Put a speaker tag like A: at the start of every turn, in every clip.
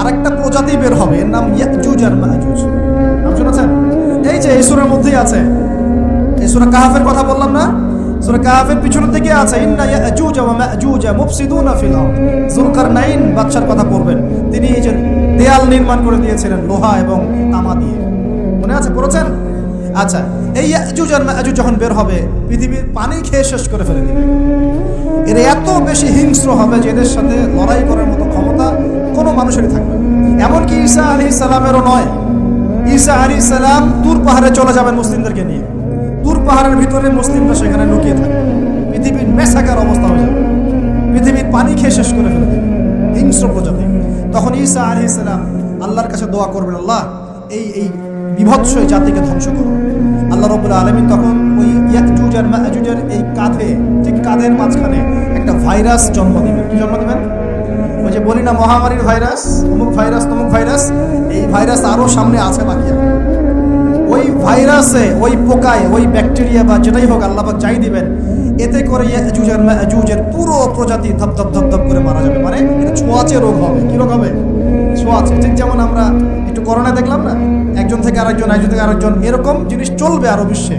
A: আরেকটা প্রজাতি বের হবে, এর নাম ইয়াজুজ আর মাজুজ। নাম শুনেছেন? এই যে এই সূরার মধ্যেই আছে, এই সূরা কাহাফের কথা বললাম না, সূরা কাহাফের পিছনের দিকে আছে ইন্না ইয়াজুজ ওয়া মাজুজ মুফসিদুনা ফিল আরদ। যুলকারনাইন বাদশার কথা পড়বেন, তিনি এই যে দেয়াল নির্মাণ করে দিয়েছিলেন লোহা এবং তামা দিয়ে, মনে আছে, পড়েছেন? আচ্ছা, এই ইয়াজুজ আর মাজুজ যখন বের হবে পৃথিবীর পানি খেয়ে শেষ করে ফেলে দিবে। এরা এত বেশি হিংস্র হবে যে এদের সাথে লড়াই করার মতো ক্ষমতা কোনো মানুষেরই থাকবে না, এমনকি ঈসা আলাইহিস সালামেরও নয়। ঈসা আলাইহিস সালাম তুর পাহাড়ে চলে যাবেন মুসলিমদেরকে নিয়ে, তুর পাহাড়ের ভিতরে মুসলিমরা সেখানে লুকিয়ে থাকবে, পৃথিবীর মেসাকার অবস্থা হয়ে যাবে, পৃথিবীর পানি খেয়ে শেষ করে ফেলে দেবে হিংস্র প্রজাতি। তখন ঈসা আলাইহিস সালাম আল্লাহর কাছে দোয়া করবেন, আল্লাহ এই বিভৎস জাতিকে ধ্বংস করো। আল্লাহ রাব্বুল আলামিন তখন ওই ইয়াজুজ আর মাজুজের এই কাঁধে, ঠিক কাঁধের মাঝখানে একটা ভাইরাস জন্ম দিবেন। কি জন্ম দিবেন? ওই যে বলি না মহামারীর ভাইরাস, অমুক ভাইরাস তমুক ভাইরাস, এই ভাইরাস আরো সামনে আছে বাকি। ওই ভাইরাসে, ওই পোকায়, ওই ব্যাকটেরিয়া বা যেটাই হোক আল্লাহ পাক যাই দিবেন, এতে করে ইয়াজুজ আর মাজুজের পুরো প্রজাতি ধপ ধপ ধপ ধপ করে মারা যাবে। মানে এটা ছোঁয়াচে রোগ হবে। কি রোগ হবে? ছোঁয়াচে। ঠিক যেমন আমরা একটু করোনা দেখলাম না, একজন থেকে আরেকজন, একজন থেকে আরেকজন, এরকম জিনিস চলবে আরো বিশ্বে।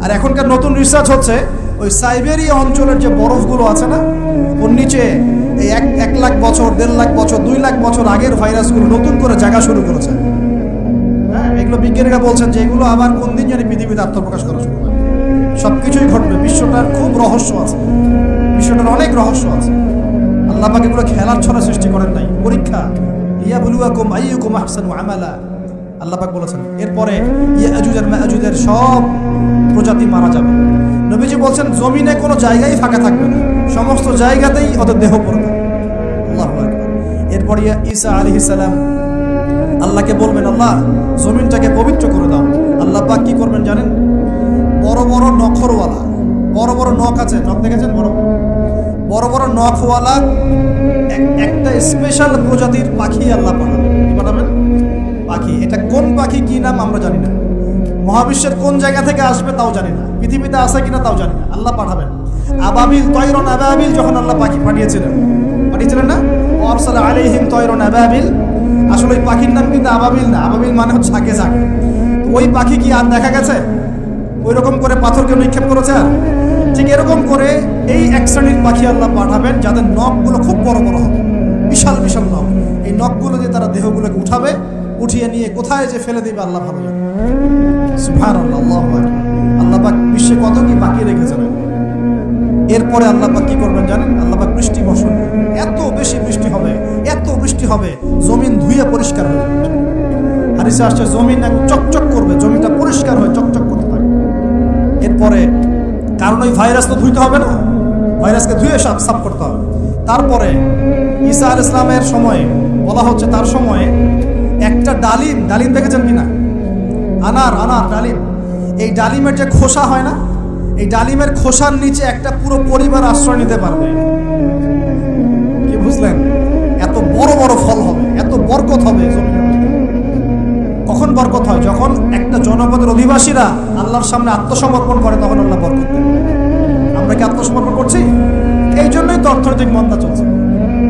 A: আর এখনকার নতুন রিসার্চ হচ্ছে ওই সাইবেরিয়া অঞ্চলের যে বরফগুলো আছে না, ওর নিচে এই 1 লাখ বছর, 1.5 লাখ বছর, 2 লাখ বছর আগের ভাইরাসগুলো নতুন করে জায়গা শুরু করেছে। হ্যাঁ, এগুলো বিজ্ঞানীরা বলছেন যে এগুলো আবার কোন দিন জানি পৃথিবীতে আত্মপ্রকাশ করা শুরু করে। সবকিছুই ঘটবে, বিশ্বটার খুব রহস্য আছে, বিশ্বটার অনেক রহস্য আছে। আল্লাহ পাক এগুলো খেলার ছলে সৃষ্টি করেন নাই, পরীক্ষা। লিয়াবলুয়াকুম আইয়ুকুম আহসানু আমালা, আল্লাহ পাক বলেছেন। এরপরে ইয়াজুজ আর মাজুজের সব প্রজাতি মারা যাবে। নবীজি বলছেন জমিনে কোনো জায়গায় ফাঁকা থাকবে না, সমস্ত জায়গাতেই ওদের দেহ পড়বে। আল্লাহু আকবার। এরপরে ঈসা আলাইহিস সালাম আল্লাহকে বলবেন, আল্লাহ জমিনটাকে পবিত্র করে দাও। আল্লাহ পাক কি করবেন জানেন? বড় বড় নখরওয়ালা, বড় বড় নখ আছে, নখ দেখেছেন? বড় বড় নখওয়ালা একটা স্পেশাল প্রজাতির পাখি আল্লাহ পাঠাবেন। কি পাঠাবেন? পাখি। এটা কোন পাখি, কি নাম আমরা জানি না, মহাবিশ্বের কোন জায়গা থেকে আসবে তাও জানি না, পৃথিবীতে আসে কিনা তাও জানি না, আল্লাহ পাঠাবেন। আবাবিল, তয়রন আবাবিল যখন আল্লাহ পাখি পাঠিয়েছিলেন না, আরসালা আলাইহিম তয়রন আবাবিল, আসলে ওই পাখির নাম কিন্তু আবাবিল না, আবাবিল মানে হচ্ছে ঝাঁকে ঝাঁকে। ওই পাখি কি আর দেখা গেছে? ওই রকম করে পাথরকে নিক্ষেপ করেছে? আর ঠিক এরকম করে এই এক শ্রেণীর পাখি আল্লাহ পাঠাবেন যাদের নখগুলো খুব বড় বড় হবে, বিশাল বিশাল নখ। এই নখগুলো দিয়ে তারা দেহগুলোকে উঠাবে, উঠিয়ে নিয়ে কোথায় যে ফেলে দেবে আল্লাহ ভালো জানে। সুবহানাল্লাহ, আল্লাহু আকবার। আল্লাহ পাক বিশ্বে কত কি বাকি রেখেছেন। এরপরে আল্লাহ পাক কি করবেন জানেন? আল্লাহ পাক বৃষ্টি বর্ষণ, এত বেশি বৃষ্টি হবে, এত বৃষ্টি হবে, জমিন ধুয়ে পরিষ্কার হয়ে যাবে। হাদিসে আসছে জমিন চকচক করবে, জমিটা পরিষ্কার হয়ে চকচক করতে থাকবে। এরপরে কারণ ওই ভাইরাস তো ধুইতে হবে না, ভাইরাসকে ধুয়ে সাফ করতে হবে। তারপরে ঈসা আলাইহিস সালামের সময়ে বলা হচ্ছে, তার সময়ে একটা ডালিম, ডালিম দেখেছেন কিনা? আনার ডালিম, এই ডালিমের যে খোসা হয় না, এই ডালিমের খোসার নিচে একটা পুরো পরিবার আশ্রয় নিতে পারবে। কি বুঝলেন? এত বড় বড় ফল হবে, এত বরকত হবে জমিনে। কখন বরকত হয়? যখন একটা জনপদের অধিবাসীরা আল্লাহর সামনে আত্মসমর্পণ করে, তখন আল্লাহ বরকত দেন। আমরা কি আত্মসমর্পণ করছি? এই জন্যই তো অর্থনৈতিক মন্দা চলছে।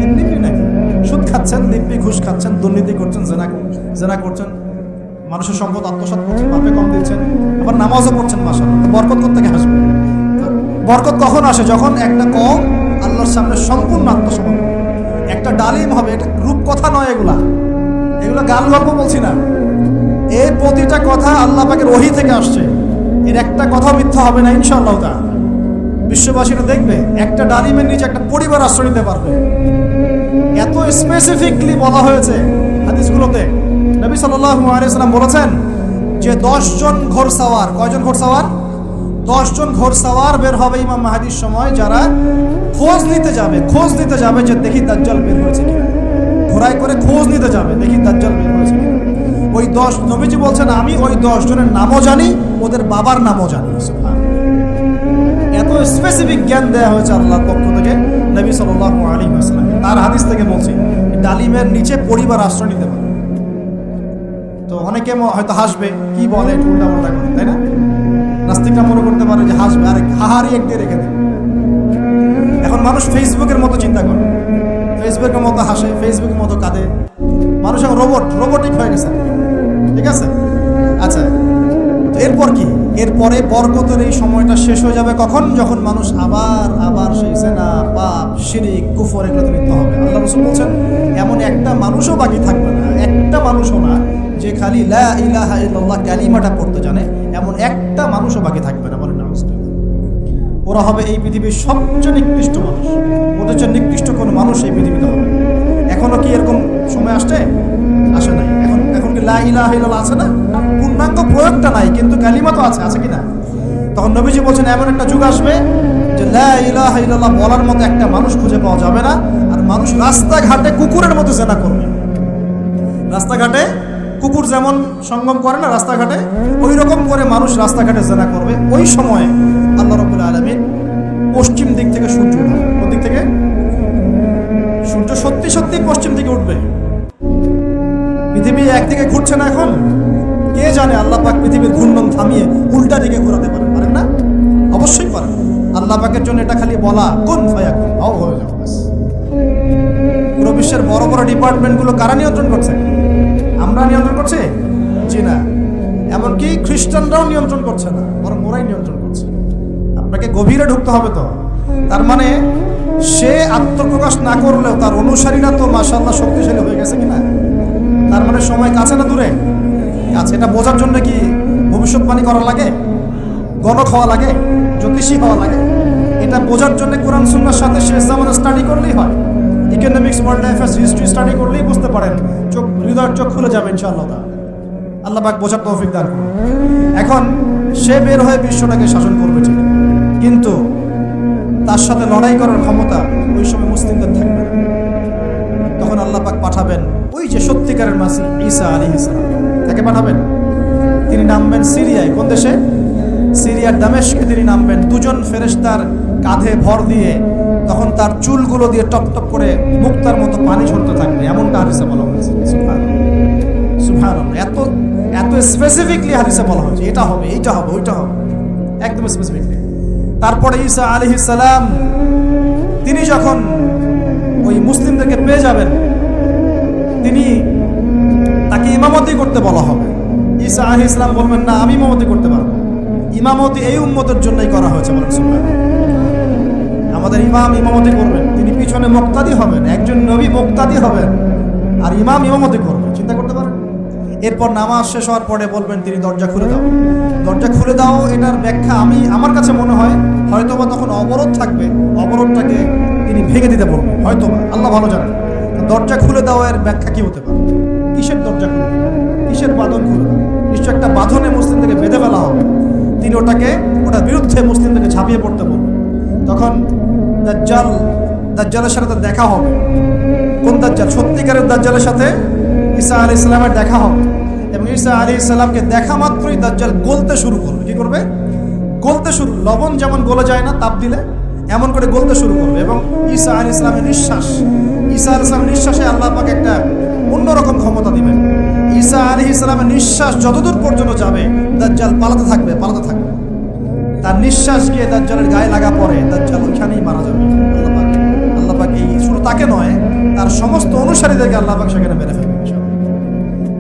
A: এমনি নাকি সুদ খাচ্ছেন, দিব্যি ঘুষ খাচ্ছেন, দুর্নীতি করছেন, জেনা করছেন, মানুষের সম্পদ আত্মসাৎ করছেন, বাপে কম দিচ্ছেন, আবার নামাজও পড়ছেন, মাশাআল্লাহ। বরকত কোত্থেকে আসবে? বরকত কখন আসে? যখন একটা কওম আল্লাহর সামনে সম্পূর্ণ আত্মসমর্পণ। একটা ডালিম হবে, এটা রূপকথা নয়, এগুলা গাল গল্প বলছি না। এই প্রতিটা কথা আল্লাহ পাকের ওহী থেকে আসছে, এর একটা কথা মিথ্যা হবে না ইনশাআল্লাহ তাআলা। বিশ্ববাসীরা দেখবে একটা ডালিমের নিচে একটা পরিবার আশ্রয় নিতে পারবে। এত স্পেসিফিকলি বলা হয়েছে হাদিসগুলোতে। নবী সাল্লাল্লাহু আলাইহি ওয়াসাল্লাম বলেছেন যে 10 জন ঘোড়সওয়ার, কয়জন ঘোড়সওয়ার? 10 জন ঘোড়সওয়ার বের হবে ইমাম মাহদীর সময়, যারা খোঁজ নিতে যাবে যে দেখি দাজ্জাল বের হয়েছে কিনা। ঘোড়ায় করে খোঁজ নিতে যাবে, দেখি দাজ্জাল বের হয়েছে কিনা। ওই 10, নবীজি বলছেন আমি ওই 10 জনের নামও জানি, ওদের বাবার নামও জানি। এত স্পেসিফিক জ্ঞান দেওয়া হয়েছে আল্লাহর পক্ষ থেকে নবী সাল্লাল্লাহু আলাইহি ওয়াসাল্লাম। তার হাদিস থেকে বলছি, ডালিমের নিচে পরিবার আশ্রয় নিতে পারে। তো অনেকে হয়তো হাসবে, কি বলে উল্টা উল্টা করে, তাই না? নাস্তিকরা মনে করতে পারে যে হাসবে, আরে হাহারি এক দিয়ে রেখে দেবে। এখন মানুষ ফেসবুকের মতো চিন্তা করে, ফেসবুকের মতো হাসে, ফেসবুকের মতো কাঁদে, মানুষ এখন রোবটিক হয়ে গেছে, ঠিক আছে? আচ্ছা, তো এরপর কি? এরপরে বরকতের এই সময়টা শেষ হয়ে যাবে কখন? যখন মানুষ আবার সেই জেনা, পাপ, শিরিক, কুফর এগুলোতে লিপ্ত হবে। আল্লাহ রাসূল বলছেন এমন একটা মানুষও বাকি থাকবে না, একটা মানুষও না যে খালি লা ইলাহা ইল্লাল্লাহ কালিমাটা পড়তে জানে, এমন একটা মানুষও বাকি থাকবে না। বলেন নাউজুবিল্লাহ। ওরা হবে এই পৃথিবীর সবচেয়ে নিকৃষ্ট মানুষ, ওদের চেয়ে নিকৃষ্ট কোনো মানুষ এই পৃথিবীতে হবে। এখনো কি এরকম সময় আসছে? আসে নাই। এখন কি লা ইলাহা ইল্লাল্লাহ আছে না? পূর্ণাঙ্গ প্রয়োগটা নাই, কিন্তু কালিমা তো আছে কি না? তখন নবীজি বলছেন এমন একটা যুগ আসবে যে লা ইলাহা ইল্লাল্লাহ বলার মতো একটা মানুষ খুঁজে পাওয়া যাবে না, আর মানুষ রাস্তাঘাটে কুকুরের মতো জেনা করবে। রাস্তাঘাটে কুকুর যেমন সঙ্গম করে না রাস্তাঘাটে, ওই রকম করে মানুষ রাস্তাঘাটে জেনা করবে। ওই সময়ে আল্লাহ রাব্বুল আলামিন পশ্চিম দিক থেকে সূর্য উঠবে। কোন দিক থেকে? সূর্য সত্যি সত্যি পশ্চিম দিকে উঠবে। পৃথিবী একদিকে ঘুরছে না এখন, কে জানে আল্লাহ পাক পৃথিবীর ঘূর্ণন থামিয়ে উল্টা দিকে ঘোরাতে পারেন না? অবশ্যই পারেন। আল্লাহ পাকের জন্য এটা খালি বলা কোন ফায়াকুন, হয়ে যাবে। পুরো বিশ্বের বড় বড় ডিপার্টমেন্টগুলো কারা নিয়ন্ত্রণ করছে? আমরা নিয়ন্ত্রণ করছি? জি না। এমনকি খ্রিস্টানরাও নিয়ন্ত্রণ করছে না, বরং ওরাই নিয়ন্ত্রণ করছে। আপনাকে গভীরে ঢুকতে হবে। তো তার মানে সে আত্মপ্রকাশ না করলেও তার অনুসারীরা তো মাশাআল্লাহ শক্তিশালী হয়ে গেছে কিনা? তার মানে সময় কাছে না দূরে? আচ্ছা, এটা বোঝার জন্য কি ভবিষ্যৎবাণী করা লাগে, গণক হওয়া লাগে, জ্যোতিষী হওয়া লাগে? এটা বোঝার জন্য কোরআন সুন্নাহর সাথে শেষ জামানা স্টাডি করলেই হয়। Economics, world affairs, history study করলেই বুঝতে পারেন, হৃদয়ের চোখ খুলে যাবে ইনশাআল্লাহ। আল্লাহ পাক বোঝার তৌফিক দান করুন। এখন সে বের হয়ে বিশ্বটাকে শাসন করবে ঠিক, কিন্তু তার সাথে লড়াই করার ক্ষমতা ওই সময় মুসলিমদের থাকবে না। তখন আল্লাহ পাক পাঠাবেন ওই যে সত্যিকারের মাসিহ ঈসা আলাইহিস সালাম, তাকে পাঠাবেন। তিনি নামবেন সিরিয়ায়। কোন দেশে? সিরিয়ার দামেস্কে তিনি নামবেন। দুজন ফেরেশতার কাঁধে ভর দিয়ে, তখন তার চুলগুলো দিয়ে টপ টপ করে মুক্তার মতো পানি ঝরতে থাকবে, এমনটা হাদিসে বলা হয়েছে। সুবহানাল্লাহ। এত এত স্পেসিফিকলি হাদিসে বলা হয়েছে এটা হবে, এইটা হবে, ওইটা হবে, একদম স্পেসিফিকলি। তারপরে ঈসা আলাইহিস সালাম তিনি যখন ওই মুসলিমদেরকে পেয়ে যাবেন, তাকে ইমামতি করতে বলা হবে। ঈসা আলাইহিস সালাম বলবেন না, আমি ইমামতি করতে পারবো। ইমামতি এই উম্মতের জন্যই করা হয়েছে। আমাদের ইমাম ইমামতি করবেন, তিনি পিছনে মুক্তাদি হবেন। একজন নবী মুক্তাদি হবেন, আর ইমাম ইমামতি করবেন। চিন্তা করতে পারেন? এরপর নামাজ শেষ হওয়ার পরে বলবেন তিনি দরজা খুলে দাও, দরজা খুলে দাও। এটার ব্যাখ্যা আমার কাছে মনে হয় হয়তোবা তখন অবরোধ থাকবে, অবরোধটাকে তিনি ভেঙে দিতে বলবেন হয়তোবা, আল্লাহ ভালো জানেন। দরজা খুলে দাও এর ব্যাখ্যা কি হতে পারে? কিসের দরজা খুলে দাও? কিসের বাঁধন খুলে দাও? নিশ্চয় একটা বাঁধনে মুসলিমদেরকে বেঁধে ফেলা হবে। তিনি ওটার বিরুদ্ধে মুসলিমদেরকে ঝাঁপিয়ে পড়তে বলবেন। তখন দাজ্জালের সাথে তার দেখা হবে। কোন দাজ্জাল? সত্যিকারের দাজ্জালের সাথে ঈসা আলাইহিস সালামের দেখা হবে। এবং ঈসা আলাইহিস সালামকে দেখা মাত্রই দাজ্জাল গলতে শুরু করবে। কি করবে? গলতে শুরু। লবণ যেমন গলে যায় না তাপ দিলে, এমন করে গলতে শুরু করবে। এবং ঈসা আলাইহিস সালামের নিঃশ্বাসে আল্লাহ পাক একটা অন্যরকম ক্ষমতা দিবেন। ঈসা আলাইহিস সালামের নিঃশ্বাস যতদূর পর্যন্ত যাবে দাজ্জাল পালাতে থাকবে। তার নিঃশ্বাস গিয়ে দাজ্জালের গায়ে লাগা পড়ে, দাজ্জাল ওইখানেই মারা যাবে। আল্লাহ পাক এই শুধু তাকে নয়, তার সমস্ত অনুসারীদেরকে আল্লাহ পাক সেখানে মেরে ফেলবে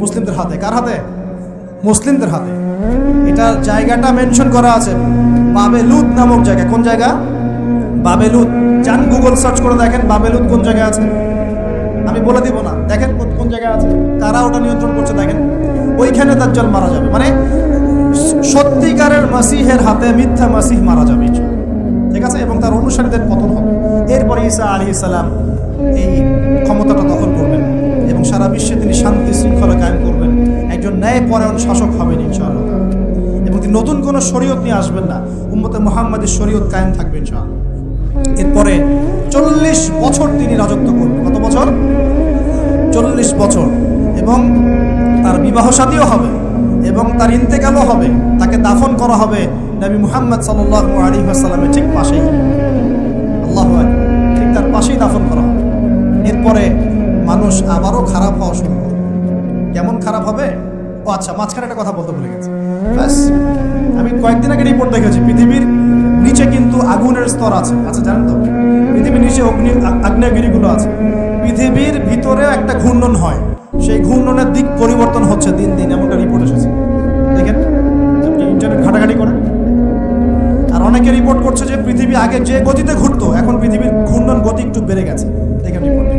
A: মুসলিমদের হাতে। কার হাতে? মুসলিমদের হাতে। এটা জায়গাটা মেনশন করা আছে, বাবেলুত নামক জায়গা। কোন জায়গা? বাবেলুত। যান গুগল সার্চ করে দেখেন বাবেলুত কোন জায়গায় আছে। আমি বলে দিব না, দেখেন কোন জায়গায় আছে, কারা ওটা নিয়ন্ত্রণ করছে দেখেন। ওইখানে দাজ্জাল মারা যাবে। মানে সত্যিকারের মাসিহের হাতে মিথ্যা মাসিহ মারা যাবে, ঠিক আছে? এবং তার অনুসারীদের পতন হবে। এরপরে ঈসা আলাইহিস সালাম এই ক্ষমতাটা দখল করবেন এবং সারা বিশ্বে তিনি শান্তি শৃঙ্খলা কায়েম করবেন। একজন ন্যায়পরায়ণ শাসক হবেন ইনশাআল্লাহ। এবং তিনি নতুন কোনো শরীয়ত নিয়ে আসবেন না, উম্মতে মুহাম্মাদের শরীয়ত কায়েম থাকবে ইনশাআল্লাহ। এরপরে 40 বছর তিনি রাজত্ব করবেন। কত বছর? 40 বছর। এবং তার বিবাহ শাদীও হবে এবং তার ইন্তেকালও হবে। তাকে দাফন করা হবে নবী মুহাম্মদ সাল্লাল্লাহু আলাইহি ওয়াসাল্লামের ঠিক পাশেই। আল্লাহু আকবার। ঠিক তার পাশেই দাফন করা হবে। এরপরে মানুষ আবারও খারাপ হওয়া শুরু করবে। কেমন খারাপ হবে? ও আচ্ছা, মাঝখানে একটা কথা বলতে ভুলে গেছি। ব্যাস, আমি কয়েকদিন আগে রিপোর্ট দেখেছি, পৃথিবীর নিচে কিন্তু আগুনের স্তর আছে। আচ্ছা, জানেন তো পৃথিবীর নিচে আগ্নেয়গিরিগুলো আছে। পৃথিবীর ভিতরেও একটা ঘূর্ণন হয়, সেই ঘূর্ণনের দিক পরিবর্তন হচ্ছে দিন দিন, এমনটা রিপোর্ট এসেছে। দেখেন, আপনি ইন্টারনেট ঘাটাঘাটি করেন। আর অনেকে রিপোর্ট করছে যে পৃথিবী আগে যে গতিতে ঘুরতো, এখন পৃথিবীর ঘূর্ণন গতি একটু বেড়ে গেছে। দেখেন রিপোর্ট,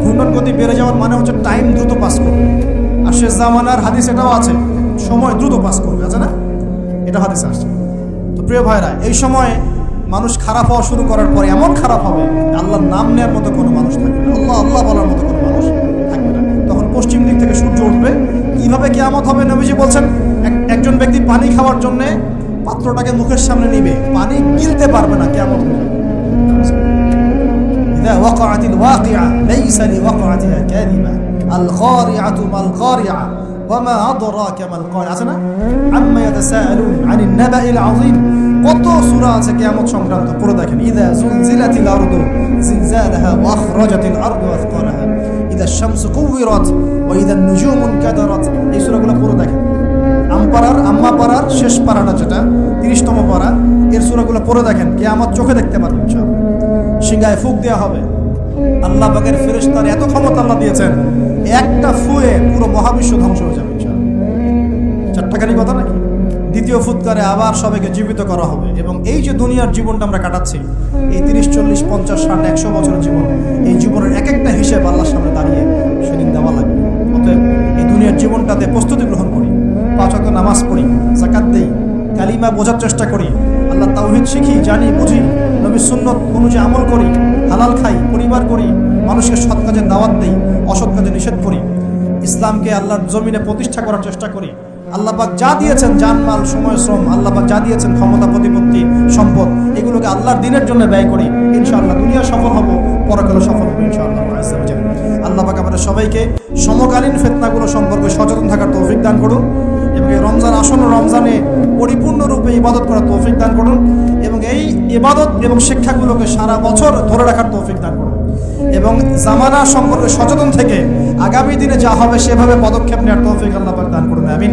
A: ঘূর্ণন গতি বেড়ে যাওয়ার মানে হচ্ছে টাইম দ্রুত পাস করবে। আর শেষ জামানার হাদিস এটাও আছে, সময় দ্রুত পাস করবে, আছে না? এটা হাদিস আসছে। তো প্রিয় ভাইরা, এই সময় মানুষ খারাপ হওয়া শুরু করার পরে এমন খারাপ হবে, আল্লাহর নাম নেওয়ার মতো কোনো মানুষ থাকবে না, আল্লাহ আল্লাহ বলার মতো কোনো মানুষ থাকবে না। তখন পশ্চিম দিক থেকে সূর্য উঠবে। কিভাবে কিয়ামত হবে? নবীজি বলছেন, একজন ব্যক্তি পানি খাওয়ার জন্য পাত্রটাকে মুখের সামনে নিবে, পানি গিলতে পারবে না, কিয়ামত হবে। ইযা ওয়াকাআতিল ওয়াকিআ লাইসা লিওয়াকাআতিহা কাযিবা আল কারিআতু মাল কারিআ ওয়া মা আদরাকা মাল কারিআ, আছে না? আম্মা ইয়াতাসাআলুন আনিন নাবাইল আযীম। কত সূরা আছে কিয়ামত সংক্রান্ত, পড়ে দেখেন। ইযা যুলজিলাতিল আরদু জিলজালাহা ওয়া আখরাজাতিল আরদু আথকালাহা ইযা আশ-শামসু কুওয়িরাত ওয়া ইযা আন-নুজুমু ইনকাদারাত। এই সূরাগুলো পড়ে দেখেন। আম্মা পারার শেষ পারাটা, যেটা 30তম পারা, এর সূরাগুলো পড়ে দেখেন। কিয়ামত চোখে দেখতে পারবেন ইনশাআল্লাহ। সিংহায় ফুঁক দেওয়া হবে। আল্লাহ পাকের ফেরেশতার এত ক্ষমতা আল্লাহ দিয়েছেন, একটা ফুয়ে পুরো মহাবিশ্ব ধ্বংস হয়ে যাবে ইনশাআল্লাহ। চারটাখানি কথা নাকি? দ্বিতীয় ফুৎকারে আবার সবাইকে জীবিত করা হবে। এবং এই যে দুনিয়ার জীবনটা আমরা কাটাচ্ছি, এই 30, 40, 50, 60, 100 বছরের জীবন, এই জীবনের এক একটা হিসেব আল্লাহর সামনে দাঁড়িয়ে সেদিন দেওয়া লাগবে। অতএব এই দুনিয়ার জীবনটাতে প্রস্তুতি গ্রহণ করি, 5 ওয়াক্ত নামাজ পড়ি, যাকাত দেই, কালিমা বোঝার চেষ্টা করি, আল্লাহ তাওহীদ শিখি, জানি, বুঝি, নবীর সুন্নত অনুযায়ী আমল করি, হালাল খাই, পরিবার করি, মানুষকে সৎ কাজে দাওয়াত দেই, অসৎ কাজে নিষেধ করি, ইসলামকে আল্লাহর জমিনে প্রতিষ্ঠা করার চেষ্টা করি। আল্লাহ পাক যা দিয়েছেন, জানমাল, সময়, শ্রম, আল্লাহ পাক যা দিয়েছেন, ক্ষমতা, প্রতিপত্তি, সম্পদ, এগুলোকে আল্লাহর দিনের জন্য ব্যয় করি। ইনশাআল্লাহ দুনিয়া সফল হব, পরকালে সফল হব ইনশাআল্লাহ। আল্লাহ পাক আমাদের সবাইকে সমকালীন ফিতনাগুলো সম্পর্কে সচেতন থাকার তৌফিক দান করুন এবং এই রমজান, আসন্ন রমজানে পরিপূর্ণরূপে ইবাদত করার তৌফিক দান করুন এবং এই ইবাদত এবং শিক্ষাগুলোকে সারা বছর ধরে রাখার তৌফিক দান করুন এবং জামানা সম্পর্কে সচেতন থেকে আগামী দিনে যা হবে সেভাবে পদক্ষেপ নেওয়ার তৌফিক আল্লাহ পাক দান করুন। আমিন।